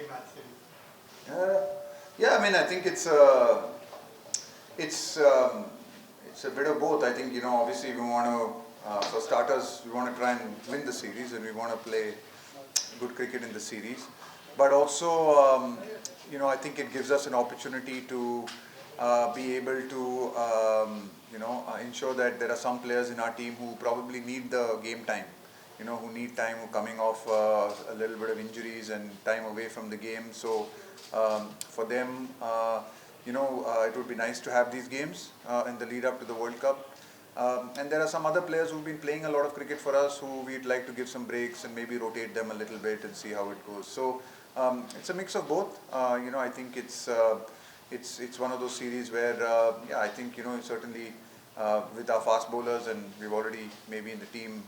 match series? Yeah, I mean, I think it's it's a bit of both. I think obviously we want to, for starters, we want to try and win the series, and we want to play good cricket in the series. But also, I think it gives us an opportunity to be able to, ensure that there are some players in our team who probably need the game time. Who need time, who coming off a little bit of injuries and time away from the game. So for them, it would be nice to have these games in the lead up to the World Cup. And there are some other players who've been playing a lot of cricket for us who we'd like to give some breaks and maybe rotate them a little bit and see how it goes. So it's a mix of both. I think it's one of those series where I think certainly with our fast bowlers, and we've already maybe in the team.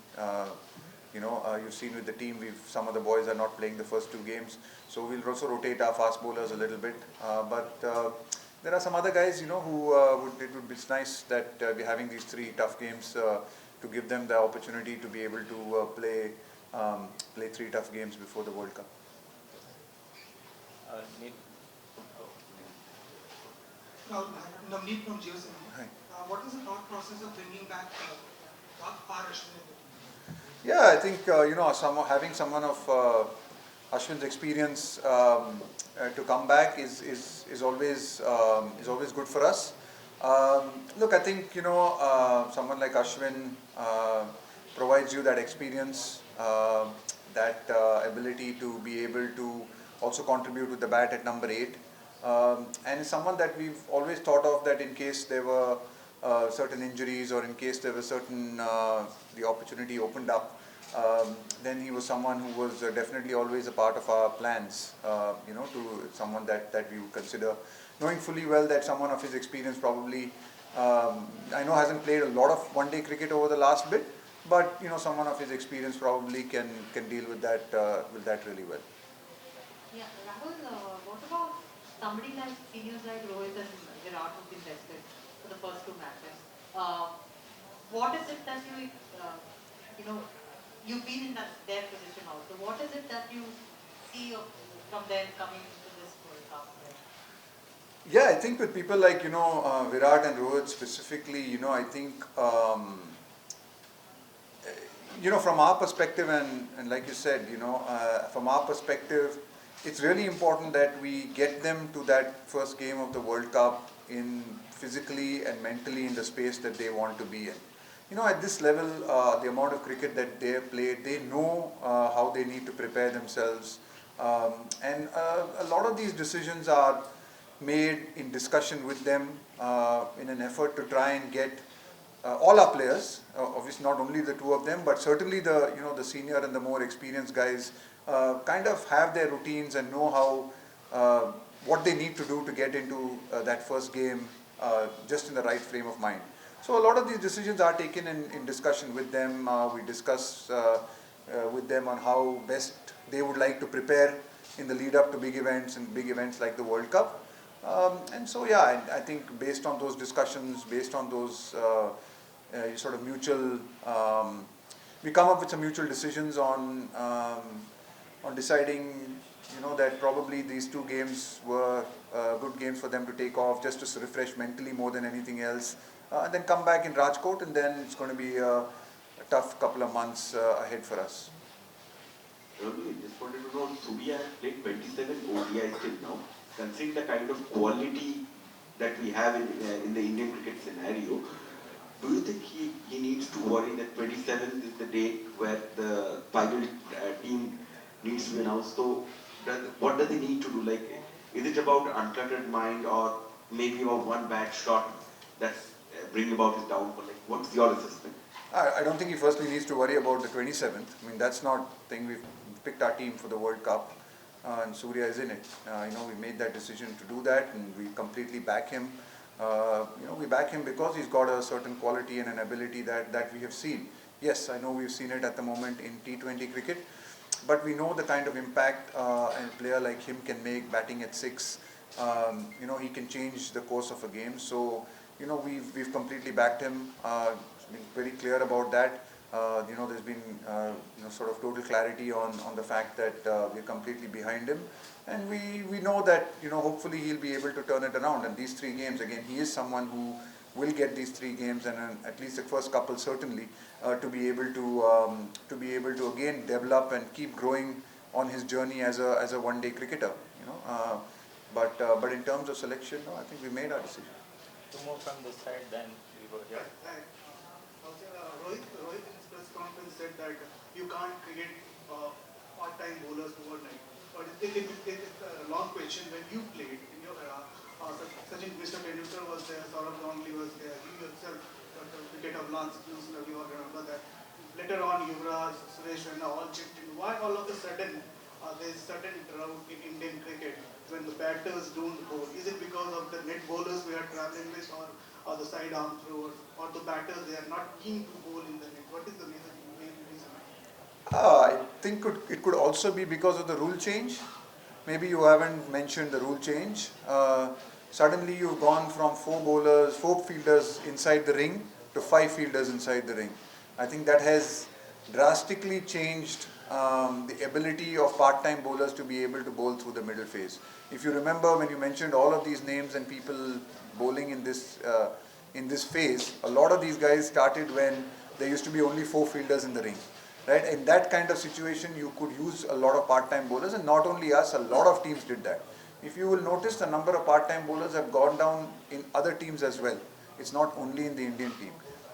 You've seen with the team, some of the boys are not playing the first two games, so we'll also rotate our fast bowlers a little bit. But there are some other guys, who it would be nice that we're having these three tough games to give them the opportunity to be able to play three tough games before the World Cup. Now, Navneet from Jio. Hi. What is the thought process of bringing back Ashwin in the team? Yeah, I think having someone of Ashwin's experience to come back is always good for us. Look, I think someone like Ashwin provides you that experience, that ability to be able to also contribute with the bat at number 8, and is someone that we've always thought of that in case there were certain injuries or in case there was certain the opportunity opened up, then he was someone who was definitely always a part of our plans. To someone that we would consider, knowing fully well that someone of his experience probably, I know hasn't played a lot of one-day cricket over the last bit, but someone of his experience probably can deal with that really well. Yeah, Rahul, what about somebody like seniors like Rohit and Virat who've been tested for the first two matches? What is it that you've been in their position also. What is it that you see from them coming into this World Cup? Yeah, I think with people like Virat and Rohit specifically, I think from our perspective, and like you said, from our perspective, it's really important that we get them to that first game of the World Cup in physically and mentally in the space that they want to be in. At this level, the amount of cricket that they have played, they know how they need to prepare themselves. And a lot of these decisions are made in discussion with them in an effort to try and get all our players, obviously not only the two of them, but certainly the senior and the more experienced guys kind of have their routines and know how what they need to do to get into that first game just in the right frame of mind. So a lot of these decisions are taken in discussion with them. We discuss with them on how best they would like to prepare in the lead up to big events and big events like the World Cup. And so I think based on those discussions, based on those sort of mutual, we come up with some mutual decisions on deciding that probably these two games were good games for them to take off just to refresh mentally more than anything else. And then come back in Rajkot, and then it's going to be a tough couple of months ahead for us. Ravi, just wanted to know, Surya has played 27 ODIs till now. Considering the kind of quality that we have in the Indian cricket scenario, do you think he needs to worry that 27th is the date where the final team needs to be announced? So, what does he need to do? Like, is it about uncluttered mind, or maybe about one bad shot that's bring about his downfall? Like, what's your assessment? I don't think he firstly needs to worry about the 27th. I mean, that's not the thing. We've picked our team for the World Cup, and Surya is in it. We made that decision to do that, and we completely back him. We back him because he's got a certain quality and an ability that we have seen. Yes, I know we've seen it at the moment in T20 cricket, but we know the kind of impact a player like him can make batting at 6. He can change the course of a game. So, we've completely backed him, been very clear about that. there's been sort of total clarity on the fact that we're completely behind him, and we know that hopefully he'll be able to turn it around. And these 3 games, again, he is someone who will get these 3 games, and at least the first couple certainly, to be able to again develop and keep growing on his journey as a one-day cricketer. But in terms of selection, no, I think we made our decision. Two more from this side, then we go here. Rohit in his press conference said that you can't create part-time bowlers overnight. But it's a long question. When you played in your era, Mr. Tendulkar was there, Saurabh Ganguly was there, you yourself, the cricket of Lance, you all remember that. Later on, Yuvraj, Suresh Raina all chipped in. Why all of a sudden there is certain drought in Indian cricket when the batters don't bowl? Is it because of the net bowlers we are traveling with, or the side arm throwers, or the batters they are not keen to bowl in the net? What is the main reason? I think it could also be because of the rule change. Maybe you haven't mentioned the rule change. Suddenly you've gone from 4 fielders inside the ring to 5 fielders inside the ring. I think that has drastically changed the ability of part-time bowlers to be able to bowl through the middle phase. If you remember when you mentioned all of these names and people bowling in this phase, a lot of these guys started when there used to be only 4 fielders in the ring. Right? In that kind of situation, you could use a lot of part-time bowlers, and not only us, a lot of teams did that. If you will notice, the number of part-time bowlers have gone down in other teams as well. It's not only in the Indian team.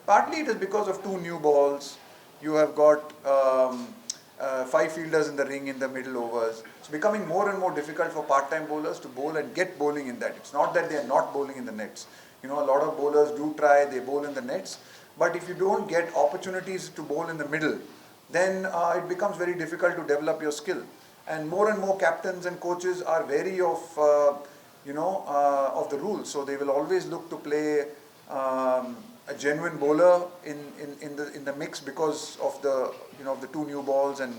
Partly it is because of 2 new balls. You have got 5 fielders in the ring in the middle overs. It's becoming more and more difficult for part-time bowlers to bowl and get bowling in that. It's not that they are not bowling in the nets. A lot of bowlers do try, they bowl in the nets. But if you don't get opportunities to bowl in the middle, then it becomes very difficult to develop your skill. And more captains and coaches are wary of the rules. So they will always look to play a genuine bowler in the mix because of the the 2 new balls and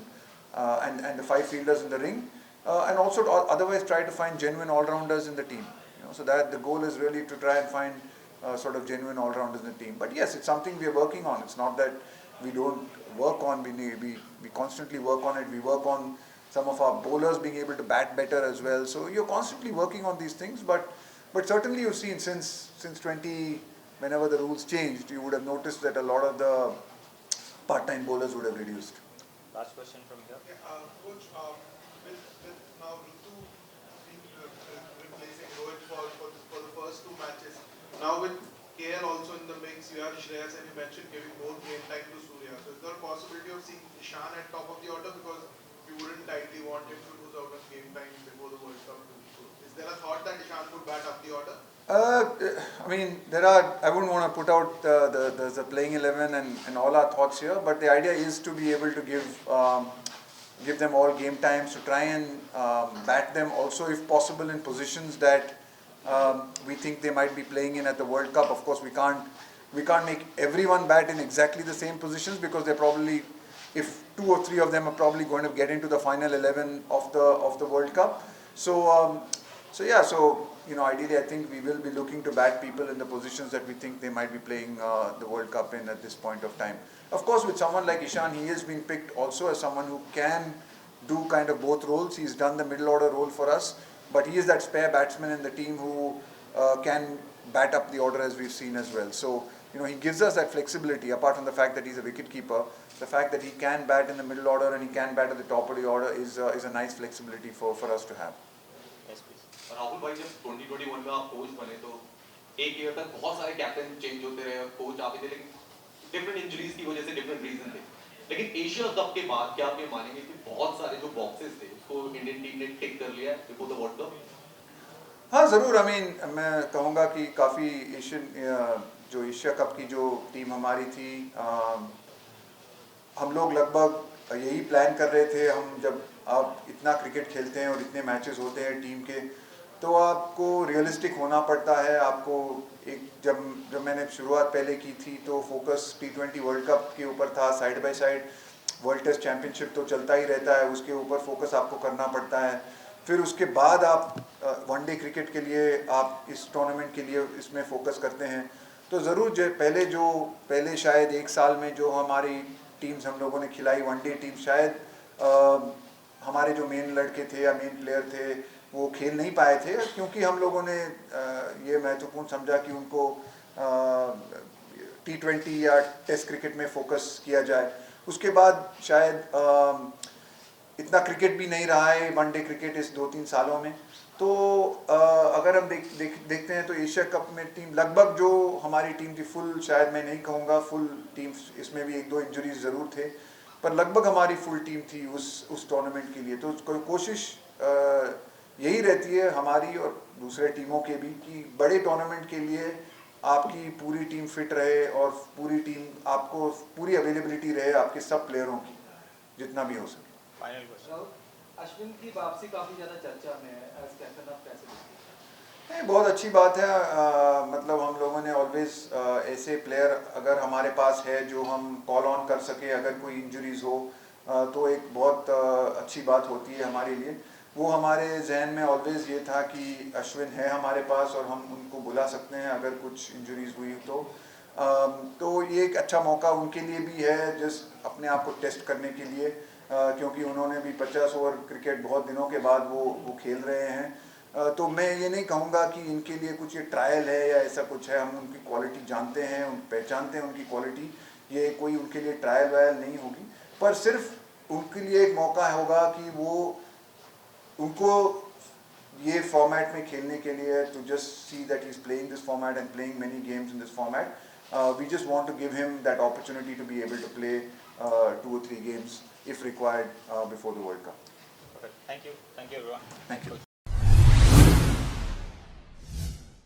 the 5 fielders in the ring, and also to otherwise try to find genuine all-rounders in the team. So that the goal is really to try and find sort of genuine all-rounders in the team. But yes, it's something we are working on. It's not that we don't work on. We constantly work on it. We work on some of our bowlers being able to bat better as well. So you're constantly working on these things. But certainly you've seen since whenever the rules changed, you would have noticed that a lot of the part-time bowlers would have reduced. Last question from here. Yeah, Coach, with now Ritu replacing Rohit for the first 2 matches, now with KL also in the mix, you have Shreyas and you mentioned giving more game time to Surya. So is there a possibility of seeing Ishan at top of the order, because you wouldn't ideally want him to lose out on game time before the World Cup? So is there a thought that Ishan could bat up the order? I mean, I wouldn't want to put out the playing 11 and all our thoughts here, but the idea is to be able to give them all game times, to try and bat them also if possible in positions that we think they might be playing in at the World Cup. Of course, we can't make everyone bat in exactly the same positions, because they're probably, if 2 or 3 of them are probably going to get into the final 11 of the World Cup. So ideally I think we will be looking to bat people in the positions that we think they might be playing the World Cup in at this point of time. Of course, with someone like Ishan, he has been picked also as someone who can do kind of both roles. He's done the middle order role for us, but he is that spare batsman in the team who can bat up the order, as we've seen as well. So he gives us that flexibility. Apart from the fact that he's a wicket keeper, the fact that he can bat in the middle order and he can bat at the top of the order is a nice flexibility for us to have. Yes, please. Rahul भाई, जब 2021 में आप coach बने तो एक year तक बहुत सारे कैप्टन चेंज होते रहे, कोच आते थे, लेकिन डिफरेंट इंजरीज की वजह से डिफरेंट रीजन थे. लेकिन एशिया कप के बाद क्या आप ये मानेंगे कि बहुत सारे जो बॉक्सेस थे उसको इंडियन टीम ने टिक कर लिया बिफोर द वर्ल्ड कप? हाँ, ज़रूर. मैं कहूँगा कि काफ़ी जो एशिया कप की जो टीम हमारी थी, हम लोग लगभग यही प्लान कर रहे थे. हम जब आप इतना क्रिकेट खेलते हैं और इतने मैचेस होते हैं टीम के, तो आपको रियलिस्टिक होना पड़ता है. आपको जब मैंने शुरुआत पहले की थी तो फोकस T20 वर्ल्ड कप के ऊपर था. Side by side World Test Championship तो चलता ही रहता है, उसके ऊपर फोकस आपको करना पड़ता है. फिर उसके बाद आप वनडे क्रिकेट के लिए, आप इस टूर्नामेंट के लिए इसमें फोकस करते हैं. तो ज़रूर पहले शायद 1 साल में जो हमारी टीम्स हम लोगों ने खिलाई, वनडे टीम शायद हमारे जो मेन लड़के थे या मेन प्लेयर थे वो खेल नहीं पाए थे, क्योंकि हम लोगों ने ये महत्वपूर्ण समझा कि उनको T20 या टेस्ट क्रिकेट में फोकस किया जाए। उसके बाद शायद इतना क्रिकेट भी नहीं रहा है वनडे क्रिकेट इस 2-3 सालों में। तो अगर हम देखते हैं तो एशिया कप में टीम लगभग जो हमारी टीम थी फुल, शायद मैं नहीं कहूँगा फुल टीम, इसमें भी 1-2 इंजरीज ज़रूर थे, पर लगभग हमारी फुल टीम थी उस टूर्नामेंट के लिए। तो कोशिश यही रहती है हमारी और दूसरे टीमों के भी कि बड़े टूर्नामेंट के लिए आपकी पूरी टीम फिट रहे और पूरी टीम आपको पूरी अवेलेबिलिटी रहे आपके सब प्लेयरों की जितना भी हो सके। Final question. राहुल, अश्विन की वापसी काफी ज्यादा चर्चा में है एज कैप्टन ऑफ कैसे देखते हैं? नहीं, बहुत अच्छी बात है। मतलब हम लोगों ने ऑलवेज ऐसे प्लेयर अगर हमारे पास है जो हम कॉल ऑन कर सके अगर कोई इंजरीज हो, तो एक बहुत अच्छी बात होती है हमारे लिए। वो हमारे जहन में ऑलवेज ये था कि अश्विन है हमारे पास और हम उनको बुला सकते हैं अगर कुछ इंजरीज हुई तो ये एक अच्छा मौका उनके लिए भी है जिस अपने आप को टेस्ट करने के लिए, क्योंकि उन्होंने भी 50 ओवर क्रिकेट बहुत दिनों के बाद वो खेल रहे हैं। तो मैं ये नहीं कहूँगा कि इनके लिए कुछ ये ट्रायल है या ऐसा कुछ है। हम उनकी क्वालिटी जानते हैं, पहचानते हैं उनकी क्वालिटी। ये कोई उनके लिए ट्रायल वायल नहीं होगी, पर सिर्फ उनके लिए एक मौका होगा कि उनको ये फॉर्मेट में खेलने के लिए to just see that he is playing this format and playing many games in this format. We just want to give him that opportunity to be able to play 2 or 3 games if required before the World Cup. Perfect. Thank you everyone. Thank you.